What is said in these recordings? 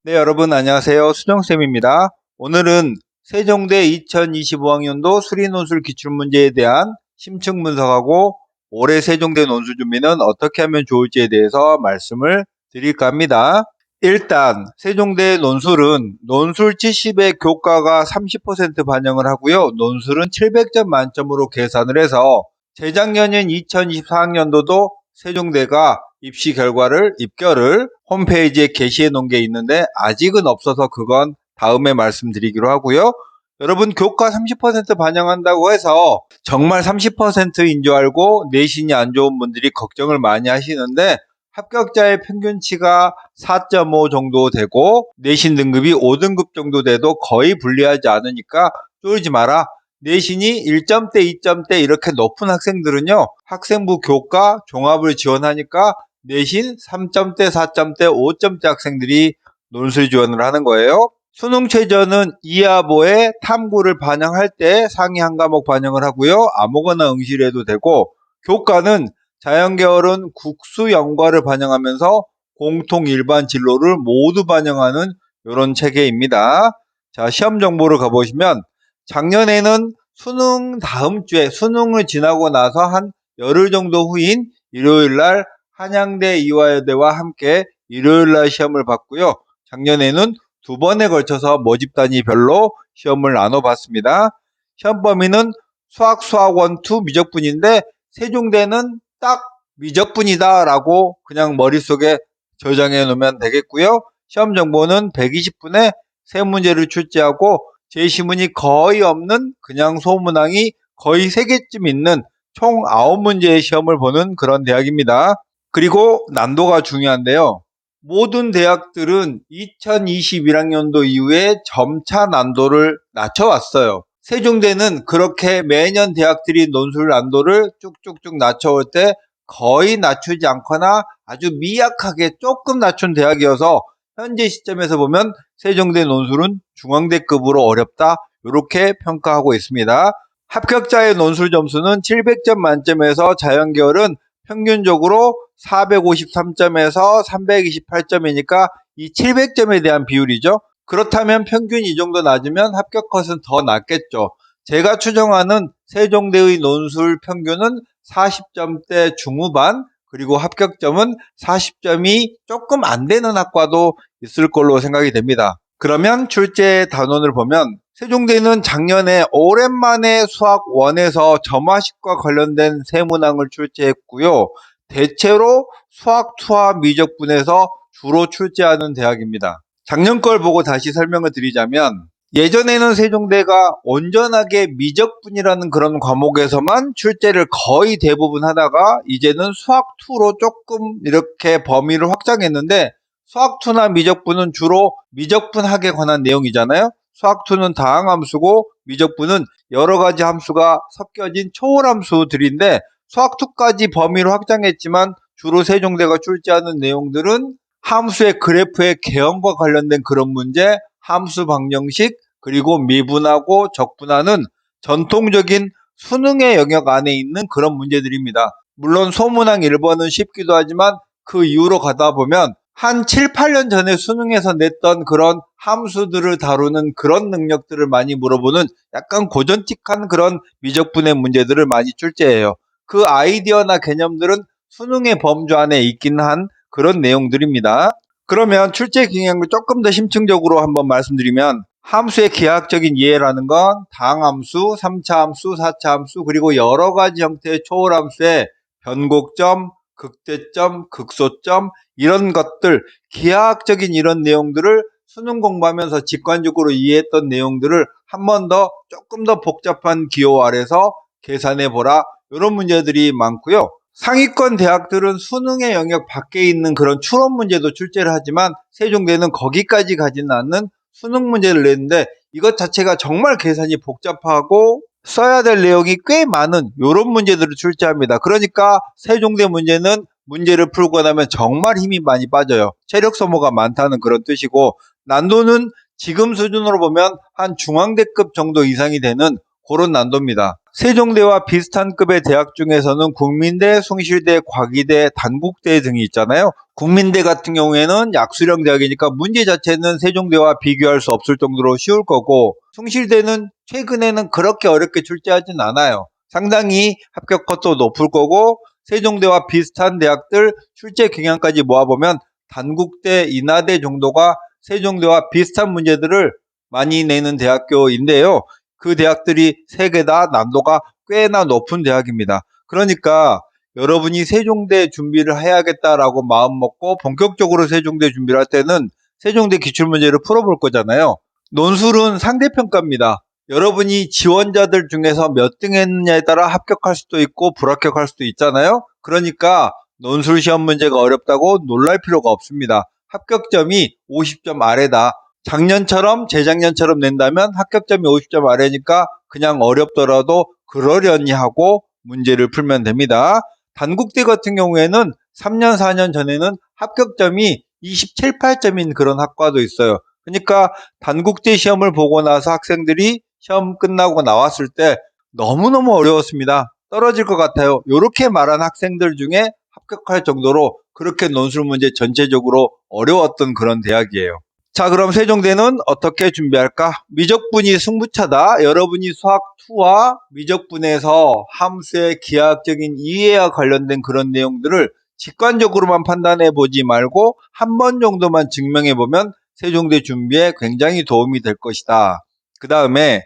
네, 여러분 안녕하세요. 수정쌤입니다. 오늘은 세종대 2025학년도 수리논술 기출문제에 대한 심층 분석하고 올해 세종대 논술 준비는 어떻게 하면 좋을지에 대해서 말씀을 드릴까 합니다. 일단 세종대 논술은 논술 70의 교과가 30% 반영을 하고요. 논술은 700점 만점으로 계산을 해서 재작년인 2024학년도도 세종대가 입시 결과를 입결을 홈페이지에 게시해 놓은 게 있는데 아직은 없어서 그건 다음에 말씀드리기로 하고요. 여러분 교과 30% 반영한다고 해서 정말 30%인 줄 알고 내신이 안 좋은 분들이 걱정을 많이 하시는데 합격자의 평균치가 4.5 정도 되고 내신 등급이 5등급 정도 돼도 거의 불리하지 않으니까 쫄지 마라. 내신이 1점대, 2점대 이렇게 높은 학생들은요. 학생부 교과 종합을 지원하니까 내신 3점대, 4점대, 5점대 학생들이 논술 지원을 하는 거예요. 수능 최저는 이하보에 탐구를 반영할 때 상위 한 과목 반영을 하고요. 아무거나 응시를 해도 되고 교과는 자연계열은 국수 영과를 반영하면서 공통 일반 진로를 모두 반영하는 이런 체계입니다. 자, 시험 정보를 가보시면 작년에는 수능 다음 주에 수능을 지나고 나서 한 열흘 정도 후인 일요일날 한양대 이화여대와 함께 일요일날 시험을 봤고요. 작년에는 두 번에 걸쳐서 모집 단위별로 시험을 나눠봤습니다. 시험 범위는 수학 1, 2 미적분인데 세종대는 딱 미적분이다 라고 그냥 머릿속에 저장해 놓으면 되겠고요. 시험 정보는 120분에 세 문제를 출제하고 제시문이 거의 없는 그냥 소문항이 거의 3개쯤 있는 총 9문제의 시험을 보는 그런 대학입니다. 그리고 난도가 중요한데요. 모든 대학들은 2021학년도 이후에 점차 난도를 낮춰왔어요. 세종대는 그렇게 매년 대학들이 논술 난도를 쭉쭉쭉 낮춰올 때 거의 낮추지 않거나 아주 미약하게 조금 낮춘 대학이어서 현재 시점에서 보면 세종대 논술은 중앙대급으로 어렵다 이렇게 평가하고 있습니다. 합격자의 논술 점수는 700점 만점에서 자연계열은 평균적으로 453점에서 328점이니까 이 700점에 대한 비율이죠. 그렇다면 평균 이 정도 낮으면 합격 컷은 더 낮겠죠. 제가 추정하는 세종대의 논술 평균은 40점대 중후반 그리고 합격점은 40점이 조금 안 되는 학과도 있을 걸로 생각이 됩니다. 그러면 출제 단원을 보면 세종대는 작년에 오랜만에 수학 1에서 점화식과 관련된 세문항을 출제했고요. 대체로 수학 2와 미적분에서 주로 출제하는 대학입니다. 작년 걸 보고 다시 설명을 드리자면 예전에는 세종대가 온전하게 미적분이라는 그런 과목에서만 출제를 거의 대부분 하다가 이제는 수학2로 조금 이렇게 범위를 확장했는데 수학2나 미적분은 주로 미적분학에 관한 내용이잖아요. 수학2는 다항함수고 미적분은 여러 가지 함수가 섞여진 초월함수들인데 수학2까지 범위를 확장했지만 주로 세종대가 출제하는 내용들은 함수의 그래프의 개형과 관련된 그런 문제, 함수 방정식, 그리고 미분하고 적분하는 전통적인 수능의 영역 안에 있는 그런 문제들입니다. 물론 소문항 1번은 쉽기도 하지만 그 이후로 가다 보면 한 7, 8년 전에 수능에서 냈던 그런 함수들을 다루는 그런 능력들을 많이 물어보는 약간 고전틱한 그런 미적분의 문제들을 많이 출제해요. 그 아이디어나 개념들은 수능의 범주 안에 있긴 한 그런 내용들입니다. 그러면 출제 경향을 조금 더 심층적으로 한번 말씀드리면 함수의 기하학적인 이해라는 건 다항함수, 3차 함수, 4차 함수 그리고 여러 가지 형태의 초월함수의 변곡점, 극대점, 극소점 이런 것들 기하학적인 이런 내용들을 수능 공부하면서 직관적으로 이해했던 내용들을 한 번 더 조금 더 복잡한 기호 아래서 계산해 보라 이런 문제들이 많고요. 상위권 대학들은 수능의 영역 밖에 있는 그런 추론 문제도 출제를 하지만 세종대는 거기까지 가지는 않는 수능 문제를 냈는데 이것 자체가 정말 계산이 복잡하고 써야 될 내용이 꽤 많은 이런 문제들을 출제합니다. 그러니까 세종대 문제는 문제를 풀고 나면 정말 힘이 많이 빠져요. 체력 소모가 많다는 그런 뜻이고 난도는 지금 수준으로 보면 한 중앙대급 정도 이상이 되는 그런 난도입니다. 세종대와 비슷한 급의 대학 중에서는 국민대, 숭실대, 과기대, 단국대 등이 있잖아요. 국민대 같은 경우에는 약수령 대학이니까 문제 자체는 세종대와 비교할 수 없을 정도로 쉬울 거고, 숭실대는 최근에는 그렇게 어렵게 출제하진 않아요. 상당히 합격컷도 높을 거고, 세종대와 비슷한 대학들 출제 경향까지 모아보면 단국대, 인하대 정도가 세종대와 비슷한 문제들을 많이 내는 대학교인데요. 그 대학들이 세 개 다 난도가 꽤나 높은 대학입니다. 그러니까 여러분이 세종대 준비를 해야겠다라고 마음 먹고 본격적으로 세종대 준비를 할 때는 세종대 기출문제를 풀어볼 거잖아요. 논술은 상대평가입니다. 여러분이 지원자들 중에서 몇 등 했느냐에 따라 합격할 수도 있고 불합격할 수도 있잖아요. 그러니까 논술 시험 문제가 어렵다고 놀랄 필요가 없습니다. 합격점이 50점 아래다. 작년처럼 재작년처럼 낸다면 합격점이 50점 아래니까 그냥 어렵더라도 그러려니 하고 문제를 풀면 됩니다. 단국대 같은 경우에는 3년 4년 전에는 합격점이 27, 8점인 그런 학과도 있어요. 그러니까 단국대 시험을 보고 나서 학생들이 시험 끝나고 나왔을 때 너무너무 어려웠습니다. 떨어질 것 같아요. 이렇게 말한 학생들 중에 합격할 정도로 그렇게 논술 문제 전체적으로 어려웠던 그런 대학이에요. 자, 그럼 세종대는 어떻게 준비할까? 미적분이 승부차다. 여러분이 수학2와 미적분에서 함수의 기하학적인 이해와 관련된 그런 내용들을 직관적으로만 판단해 보지 말고 한 번 정도만 증명해 보면 세종대 준비에 굉장히 도움이 될 것이다. 그 다음에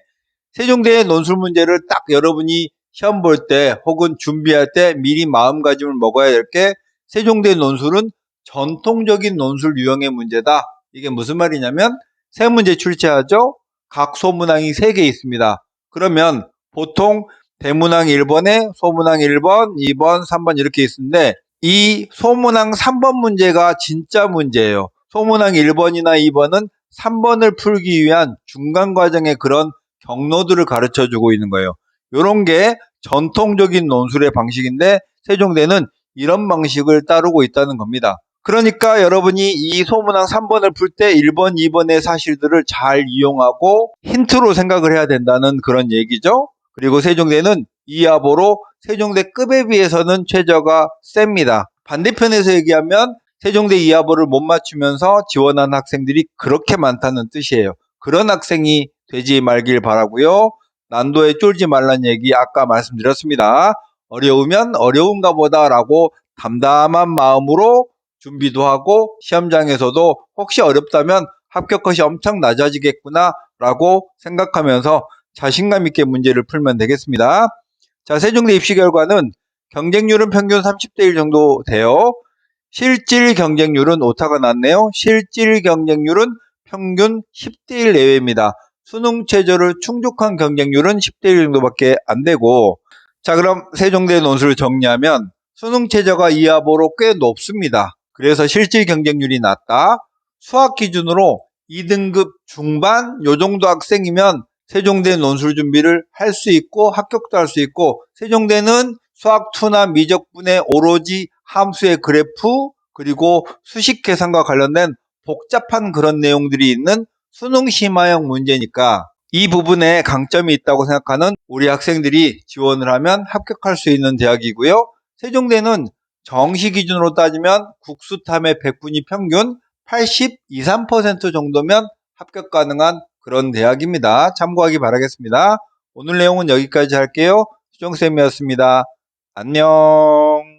세종대의 논술 문제를 딱 여러분이 시험 볼 때 혹은 준비할 때 미리 마음가짐을 먹어야 될 게 세종대 논술은 전통적인 논술 유형의 문제다. 이게 무슨 말이냐면 세 문제 출제하죠. 각 소문항이 3개 있습니다. 그러면 보통 대문항 1번에 소문항 1번, 2번, 3번 이렇게 있는데 이 소문항 3번 문제가 진짜 문제예요. 소문항 1번이나 2번은 3번을 풀기 위한 중간 과정의 그런 경로들을 가르쳐 주고 있는 거예요. 이런 게 전통적인 논술의 방식인데 세종대는 이런 방식을 따르고 있다는 겁니다. 그러니까 여러분이 이 소문항 3번을 풀 때 1번, 2번의 사실들을 잘 이용하고 힌트로 생각을 해야 된다는 그런 얘기죠. 그리고 세종대는 이하보로 세종대급에 비해서는 최저가 셉니다. 반대편에서 얘기하면 세종대 이하보를 못 맞추면서 지원한 학생들이 그렇게 많다는 뜻이에요. 그런 학생이 되지 말길 바라고요. 난도에 쫄지 말란 얘기 아까 말씀드렸습니다. 어려우면 어려운가 보다라고 담담한 마음으로 준비도 하고 시험장에서도 혹시 어렵다면 합격컷이 엄청 낮아지겠구나 라고 생각하면서 자신감 있게 문제를 풀면 되겠습니다. 자, 세종대 입시 결과는 경쟁률은 평균 30대 1 정도 돼요. 실질 경쟁률은 오타가 났네요. 실질 경쟁률은 평균 10대 1 내외입니다. 수능 최저를 충족한 경쟁률은 10대 1 정도밖에 안 되고, 자, 그럼 세종대 논술을 정리하면 수능 최저가 이하보로 꽤 높습니다. 그래서 실질 경쟁률이 낮다. 수학 기준으로 2등급 중반 요 정도 학생이면 세종대 논술 준비를 할 수 있고 합격도 할 수 있고, 세종대는 수학2나 미적분의 오로지 함수의 그래프 그리고 수식 계산과 관련된 복잡한 그런 내용들이 있는 수능 심화형 문제니까 이 부분에 강점이 있다고 생각하는 우리 학생들이 지원을 하면 합격할 수 있는 대학이고요. 세종대는 정시 기준으로 따지면 국수탐의 100분위 평균 82, 3% 정도면 합격 가능한 그런 대학입니다. 참고하기 바라겠습니다. 오늘 내용은 여기까지 할게요. 수정쌤이었습니다. 안녕.